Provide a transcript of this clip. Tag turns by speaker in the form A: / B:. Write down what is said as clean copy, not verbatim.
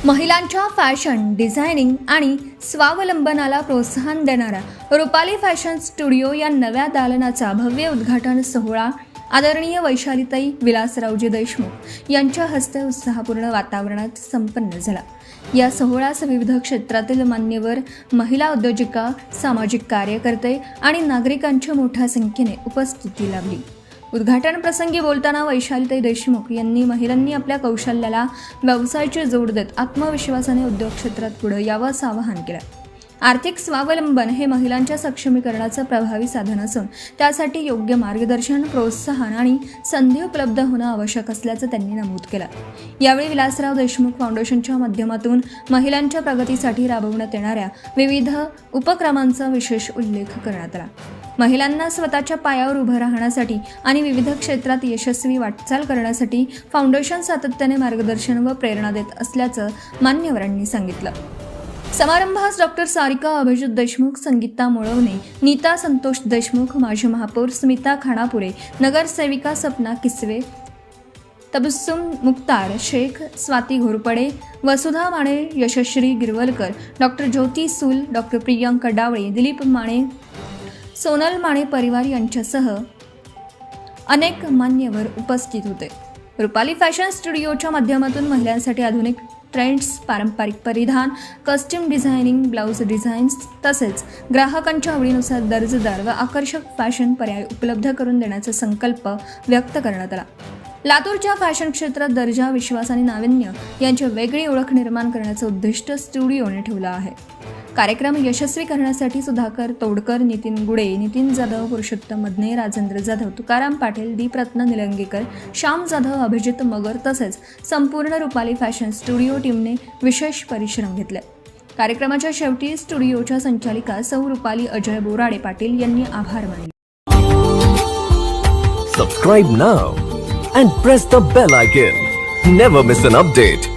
A: महिलांच्या fashion, designing आणि स्वावलंबनाला प्रोत्साहन देणारा रुपाली फॅशन स्टुडिओ या नव्या दालनाचा भव्य उद्घाटन सोहळा आदरणीय वैशालीताई विलासरावजी देशमुख यांच्या हस्ते उत्साहपूर्ण वातावरणात संपन्न झाला। या सोहळ्यास विविध क्षेत्रातील मान्यवर, महिला उद्योजिका, सामाजिक कार्यकर्ते आणि नागरिकांच्या मोठ्या संख्येने उपस्थिती लाभली। उद्घाटन प्रसंगी बोलताना वैशालीताई देशमुख यांनी महिलांनी आपल्या कौशल्याला व्यवसायाची जोड देत आत्मविश्वासाने उद्योग क्षेत्रात पुढे यावं असं आवाहन केलं। आर्थिक स्वावलंबन हे महिलांच्या सक्षमीकरणाचं प्रभावी साधन असून त्यासाठी योग्य मार्गदर्शन, प्रोत्साहन आणि संधी उपलब्ध होणं आवश्यक असल्याचं त्यांनी नमूद केलं। यावेळी विलासराव देशमुख फाउंडेशनच्या माध्यमातून महिलांच्या प्रगतीसाठी राबवण्यात येणाऱ्या विविध उपक्रमांचा विशेष उल्लेख करण्यात आला। महिलांना स्वतःच्या पायावर उभं राहण्यासाठी आणि विविध क्षेत्रात यशस्वी वाटचाल करण्यासाठी फाउंडेशन सातत्याने मार्गदर्शन व प्रेरणा देत असल्याचं मान्यवरांनी सांगितलं। समारंभास डॉक्टर सारिका अभिजित देशमुख, संगीता मुळवणे, नीता संतोष देशमुख, माजी महापौर स्मिता खानापुरे, नगरसेविका सपना किसवे, तबस्सुम मुख्तार शेख, स्वाती घोरपडे, वसुधा माने, यशश्री गिरवलकर, डॉक्टर ज्योती सूल, डॉक्टर प्रियांका डावळे, दिलीप माने, सोनल माने परिवार यांच्यासह अनेक मान्यवर उपस्थित होते। रुपाली फॅशन स्टुडिओच्या माध्यमातून महिलांसाठी आधुनिक ट्रेंड्स, पारंपरिक परिधान, कस्टम डिझायनिंग, ब्लाउज डिझाईन्स तसेच ग्राहकांच्या आवडीनुसार दर्जेदार व आकर्षक फॅशन पर्याय उपलब्ध करून देण्याचा संकल्प व्यक्त करण्यात आला। लातूरच्या फॅशन क्षेत्रात दर्जा, विश्वास आणि नाविन्य यांची वेगळी ओळख निर्माण करण्याचं उद्दिष्ट स्टुडिओने ठेवलं आहे। कार्यक्रम यशस्वी करण्यासाठी सुधाकर तोडकर, नितीन गुडे, नितीन जाधव, पुरुषोत्तम मदने, राजेंद्र जाधव, तुकाराम पाटील, दीपरत्न निलंगेकर, श्याम जाधव, अभिजित मगर तसेच संपूर्ण रुपाली फॅशन स्टुडिओ टीमने विशेष परिश्रम घेतले। कार्यक्रमाच्या शेवटी स्टुडिओच्या संचालिका सौ रुपाली अजय बोराडे पाटील यांनी आभार मानले।
B: Subscribe now and press the bell icon. Never miss an update.